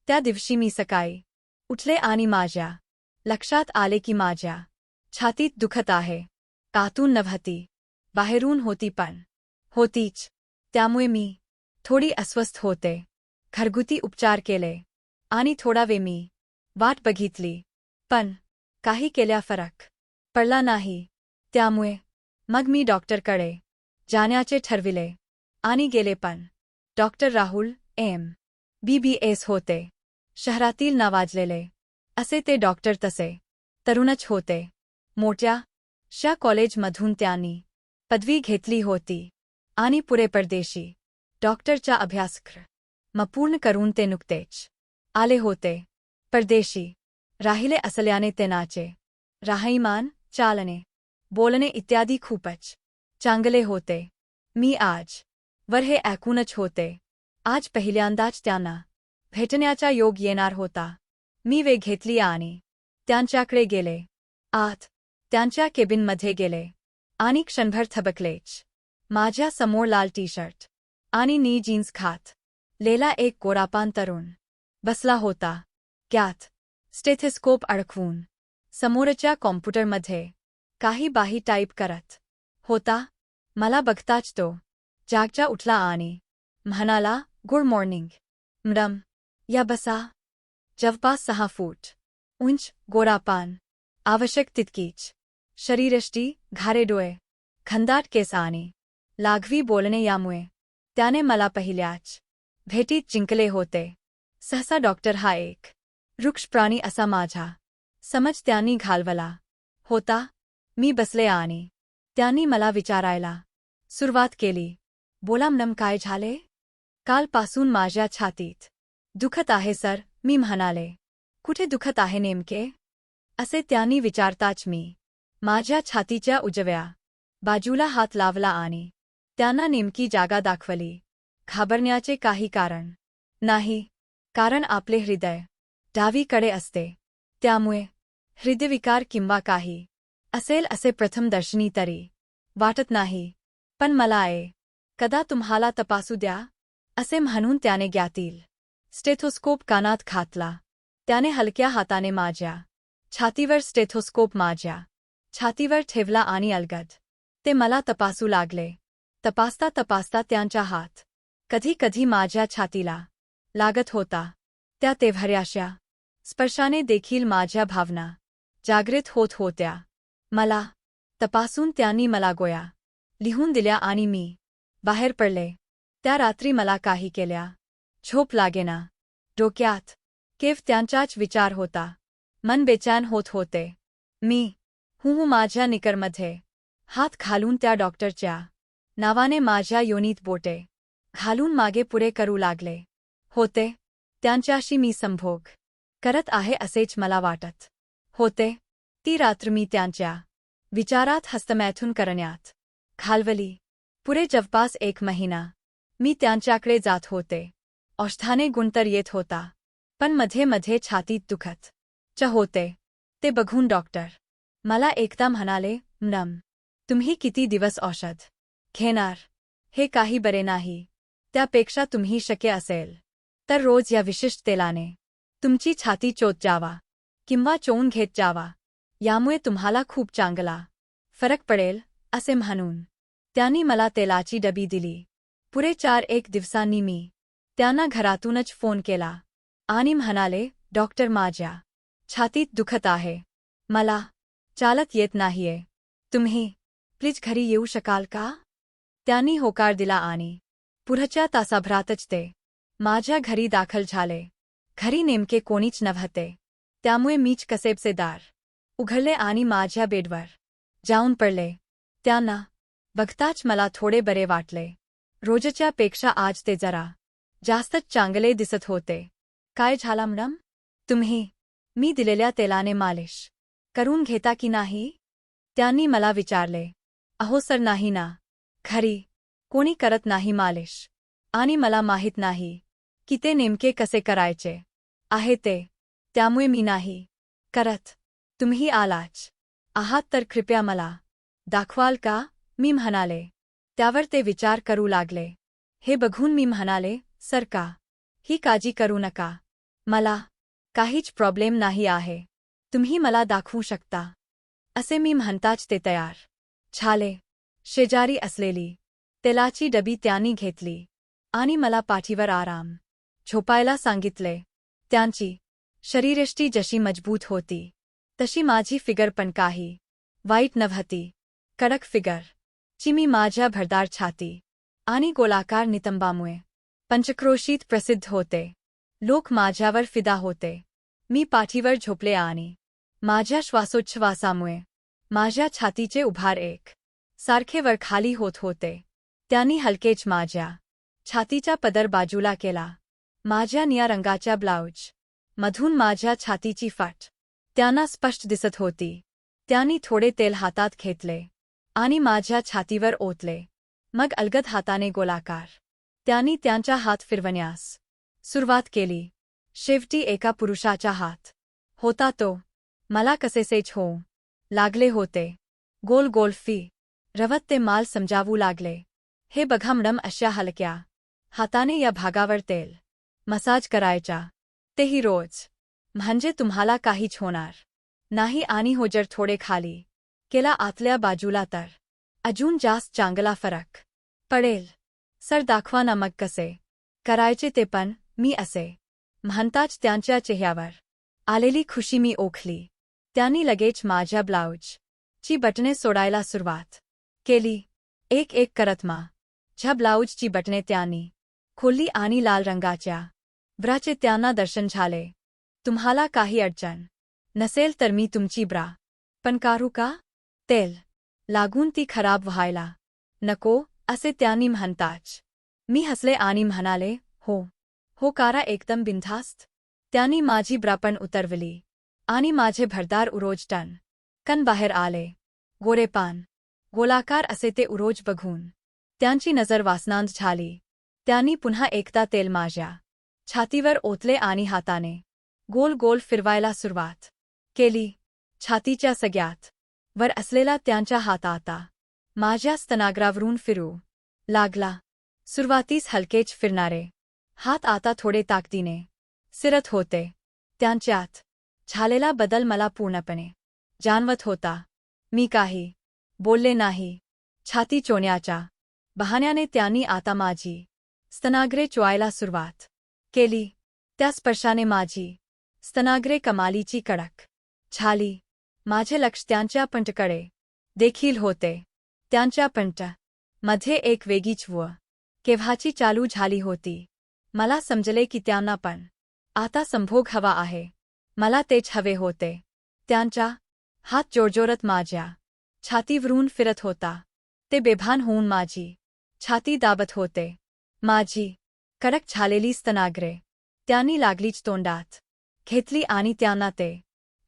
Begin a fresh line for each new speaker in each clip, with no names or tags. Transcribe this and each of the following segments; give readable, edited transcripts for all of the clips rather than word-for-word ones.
त्या दिवशी मी सकाळी उठले आणि माझ्या लक्षात आले की माझ्या छातीत दुखत आहे. आतून नव्हती, बाहेरून होती पण होतीच. त्यामुळे मी थोडी अस्वस्थ होते. घरगुती उपचार केले आणि थोडा वेळ मी वाट बघितली, पण काही केल्या फरक पडला नाही. त्यामुळे मग मी डॉक्टरकडे जाण्याचे ठरविले आणि गेले, पण डॉक्टर राहुल MBBS होते. शहरातील नावाजलेले असे ते डॉक्टर तसे तरुणच होते. मोठ्या कॉलेजमधून त्यांनी पदवी घेतली होती आणि पुरे परदेशी डॉक्टरचा अभ्यासक्रम पूर्ण करून ते नुकतेच आले होते. परदेशी राहिले असल्याने त्यांचे राहणीमान, चालणे, बोलणे इत्यादी खूपच चांगले होते. मी आजवर हे ऐकूनच होते. आज पहिल्यांदाच त्यांना भेटण्याचा योग येणार होता. मी वेळ घेतली आणि त्यांच्याकडे गेले. आत त्यांच्या केबिनमध्ये गेले आणि क्षणभर थबकलेच. माझ्या समोर लाल टी-शर्ट आणि नी जीन्स घातलेला एक गोरापान तरुण बसला होता. त्यात स्टेथोस्कोप अडकवून समोरच्या कॉम्प्युटरमध्ये काही बाही टाईप करत होता. मला बघताच तो जागचा उठला आणि म्हणाला, गुड मॉर्निंग मॅडम. या बसा. जवळपास 6 फूट उंच, गोरापान, आवश्यक तितकीच शरीरयष्टी, घारे डोळे, खंदाट केस आणि लाघवी बोलणे यामुळे त्याने मला पहिल्याच भेटीत जिंकले होते. सहसा डॉक्टर हा एक वृक्ष प्राणी असा माझा समज त्यांनी घालवला होता. मी बसले आणि त्यांनी मला विचारायला सुरुवात केली. बोला मॅडम, काय झाले? कालपासून माझ्या छातीत दुखत आहे सर, मी म्हणाले. कुठे दुखत आहे नेमके? असे त्यांनी विचारताच मी माझ्या छातीच्या उजव्या बाजूला हात लावला आणि त्यांना नेमकी जागा दाखवली. घाबरण्याचे काही कारण नाही, कारण आपले हृदय डावीकडे असते. त्यामुळे हृदयविकार किंवा काही असेल असे प्रथमदर्शनी तरी वाटत नाही. पण कदा तुम्हाला तपासू द्या, असे म्हणून त्याने ज्ञातील स्टेथोस्कोप कानात घातला. त्याने हलक्या हाताने माझ्या छातीवर स्टेथोस्कोप माझ्या छातीवर ठेवला आणि अलगद ते मला तपासू लागले. तपासता तपासता त्यांचा हात कधी कधी माझ्या छातीला लागत होता. त्या तेवढ्याशा स्पर्शाने देखील माझ्या भावना जागृत होत होत्या. मला तपासून त्यांनी मला गोळ्या लिहून दिल्या आणि मी बाहेर पडले. त्या रात्री मला काही केल्या झोप लागेना. डोक्यात केवळ त्यांचाच विचार होता. मन बेचैन होत होते. मी माझ्या निकरमध्ये हात घालून त्या डॉक्टरच्या नावाने माझ्या योनीत बोटे घालून मागे पुढे करू लागले होते. त्यांच्याशी मी संभोग करत आहे असेच मला वाटत होते. ती रात्र मी त्यांच्या विचारात हस्तमैथून करण्यात घालवली. पुढे जवळपास 1 महिना मी त्यांच्याकडे जात होते. औषधाने गुणतर येत होता, पण मध्ये मध्ये छातीत दुखत होते. ते बघून डॉक्टर मला एकदा म्हणाले, मॅडम, तुम्ही किती दिवस औषध घेणार? हे काही बरे नाही. त्यापेक्षा तुम्ही शक्य असेल तर रोज या विशिष्ट तेलाने तुमची छाती चोत जावा किंवा चोळून घेत जावा. यामुळे तुम्हाला खूप चांगला फरक पडेल, असे म्हणून त्यांनी मला तेलाची डबी दिली. पुढे 4-1 दिवसांनी मी त्यांना घरातूनच फोन केला आणि म्हणाले, डॉक्टर, माझ्या छातीत दुखत आहे. मला चालत येत नाहीये. तुम्ही प्लीज घरी येऊ शकाल का? त्यांनी होकार दिला आणि पुढच्या तासाभरातच ते माझ्या घरी दाखल झाले. घरी नेमके कोणीच नव्हते, त्यामुळे मीच कसेबसे दार उघडले आणि माझ्या बेडवर जाऊन पडले. त्यांना बघताच मला थोडे बरे वाटले. रोजच्या पेक्षा आज ते जरा जास्तच चांगले दिसत होते. काय झाला मॅडम? तुम्ही मी दिलेल्या तेलाने मालिश करून घेता की नाही? त्यांनी मला विचारले. अहो सर, नाही ना. घरी कोणी करत नाही मालिश आणि मला माहीत नाही की ते नेमके कसे करायचे आहे ते, त्यामुळे मी नाही करत. तुम्ही आलाच आहात तर कृपया मला दाखवाल का? मी म्हणाले. त्यावर ते विचार करू लागले. हे बघून मी म्हणाले, सर, का ही काळजी करू नका. मला काहीच प्रॉब्लेम नाही आहे, तुम्ही मला दाखवू शकता असे मी म्हणताच ते तयार झाले. शेजारी असलेली तेलाची डबी त्यांनी घेतली आणि मला पाठीवर आराम झोपायला सांगितले. त्यांची शरीरयष्टी जशी मजबूत होती तशी माझी फिगर पण काही वाईट नव्हती. कडक फिगर ची मी माझ्या भरदार छाती आणि गोलाकार नितंबामुळे पंचक्रोशीत प्रसिद्ध होते. लोक माझ्यावर फिदा होते. मी पाठीवर झोपले आणि माझ्या श्वासोच्छवासामुळे माझ्या छातीचे उभार एक सारखे वर खाली होत होते. त्यांनी हलकेच माझ्या छातीचा पदर बाजूला केला. माझ्या निळ्या रंगाच्या ब्लाऊज मधून माझ्या छातीची फाट त्यांना स्पष्ट दिसत होती. त्यांनी थोडे तेल हातात घेतले आणि माझ्या छातीवर ओतले. मग अलगद हाताने गोलाकार त्यांनी त्यांचा हात फिरवण्यास सुरुवात केली. शेवटी एका पुरुषाचा हात होता तो. मला कसेसेच होऊ लागले होते. गोल गोल रवत ते माल समजावू लागले. हे बघा मॅडम, अशा हलक्या हाताने या भागावर तेल मसाज करायचा, तेही रोज, म्हणजे तुम्हाला काहीच होणार नाही. आणि हो जर थोडे खाली केला आतल्या बाजूला तर अजून जास्त चांगला फरक पडेल. सर दाखवा ना मग कसे करायचे ते पण. मी असे म्हणताच त्यांच्या चेहऱ्यावर आलेली खुशी मी ओळखली. त्यांनी लगेच माझ्या ब्लाऊजची बटणे सोडायला सुरुवात केली. एक एक करत माझ्या ब्लाऊजची बटणे त्यांनी खोलली आणि लाल रंगाच्या ब्राचे त्यांना दर्शन झाले. तुम्हाला काही अडचण नसेल तर मी तुमची ब्रा पण काढू का? तेल लागून ती खराब व्हायला नको असे त्यांनी म्हणताच मी हसले आणि म्हणाले, हो हो कारा, एकदम बिनधास्त. त्यांनी माझी ब्रा पण उतरवली आणि माझे भरदार उरोजटन कण बाहेर आले. गोरेपान गोलाकार असे ते उरोज बघून त्यांची नजर वासनांत झाली. त्यांनी पुन्हा एकदा तेल माझ्या छातीवर ओतले आणि हाताने गोल गोल फिरवायला सुरुवात केली. छातीच्या सगळ्यात वर असलेला त्यांचा हात आता माझ्या स्तनाग्रावरून फिरू लागला. सुरुवातीस हलकेच फिरणारे हात आता थोडे ताकदीने सिरत होते. त्यांच्यात झालेला बदल मला पूर्णपणे जाणवत होता. मी काही बोलले नाही. छाती चोळण्याच्या बहाण्याने त्यांनी आता माझी स्तनाग्रे चोळायला सुरुवात केली. त्या स्पर्शाने माझी स्तनाग्रे कमालीची कडक झाली. माझे लक्ष त्यांच्या पंटकडे देखील होते. त्यांच्या पंट मध्ये एक वेगळीच व केव्हाची चालू झाली होती. मला समजले की त्यांना पण आता संभोग हवा आहे. मला तेच हवे होते. त्यांचा हात जोरजोरात माझ्या छातीवरून फिरत होता. ते बेभान होऊन माझी छाती दाबत होते. माझी कडक झालेली स्तनाग्रे त्यांनी लागलीच तोंडात घेतली आणि त्यांना ते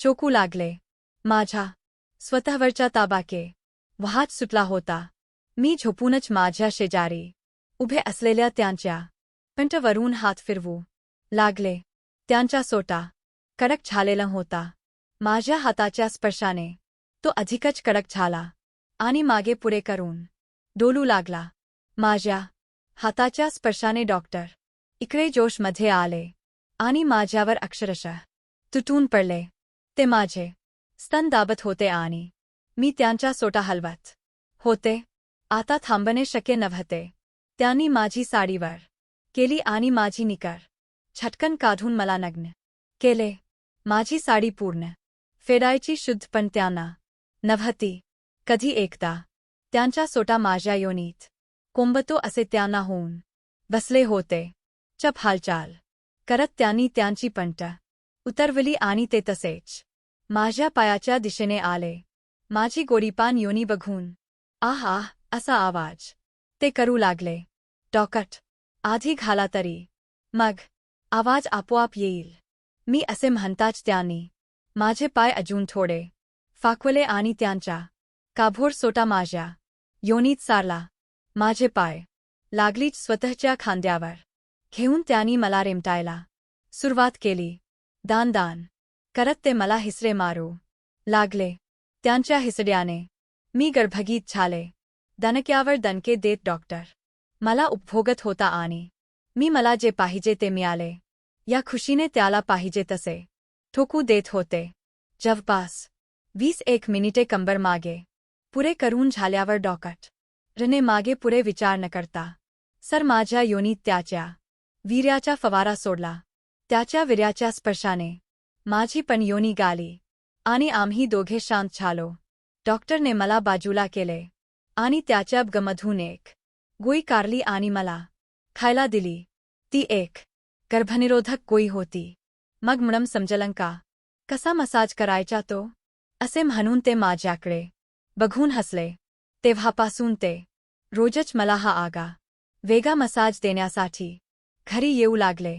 चोकू लागले. माझा स्वतःवरचा ताबाके वाहत सुटला होता. मी झोपूनच माझ्या शेजारी उभे असलेल्या त्यांच्या पंटावरून हात फिरवू लागले. त्यांचा सोटा कडक झालेला होता. माझ्या हाताच्या स्पर्शाने तो अधिकच कडक झाला आणि मागे पुढे करून डोलू लागला. माझ्या हाताच्या स्पर्शाने डॉक्टर इकडे जोशमध्ये आले आणि माझ्यावर अक्षरशः तुटून पडले. ते माझे स्तन दाबत होते आणि मी त्यांचा सोटा हलवत होते. आता थांबणे शक्य नव्हते. त्यांनी माझी साडीवर केली आणि माझी निकर झटकन काढून मला नग्न केले. माझी साडी पूर्ण फेडायची शुद्ध पण त्यांना नव्हती. कधी एकदा त्यांचा सोटा माझ्या योनीत कोंबतो असे त्यांना होऊन बसले होते. चप हालचाल करत त्यांनी त्यांची पंट उतरवली आणि ते तसेच माझ्या पायाच्या दिशेने आले. माझी गोरीपान योनी बघून आह आह असा आवाज ते करू लागले. डॉकट आधी घाला तरी मग आवाज आपोआप येईल, मी असे म्हणताच त्यांनी माझे पाय अजून थोडे फाकवले आणि त्यांचा काभोर सोटा माझ्या योनीत सारला. माझे पाय लागलीच स्वतःच्या खांद्यावर घेऊन त्यांनी मला रेमटायला सुरुवात केली. दान दान करत ते मला हिसरे मारू लागले. त्यांच्या हिसड्याने मी गर्भगीत झाले. दणक्यावर दणके देत डॉक्टर मला उपभोगत होता आणि मी मला जे पाहिजे ते मिळाले या खुशीने त्याला पाहिजे तसे ठोकू देत होते. जवळपास 21 मिनिटे कंबर मागे पुरे करून झाल्यावर डॉक्टरने मागे पुरे विचार न करता सर माझ्या योनीत त्याच्या वीर्याचा फवारा सोडला. त्याच्या वीर्याच्या स्पर्शाने माझी पण योनी गाली आणि आम्ही दोघे शांत झालो. डॉक्टरने मला बाजूला केले आणि त्याच्या गमधून एक गोळी काढली आणि मला खायला दिली. ती एक गर्भनिरोधक गोळी होती. मग मॅडम समजलं का कसा मसाज करायचा तो असे म्हणून ते माझ्याकडे बघून हसले. तेव्हापासून ते रोजच मला हा आगा वेगा मसाज देण्यासाठी घरी येऊ लागले.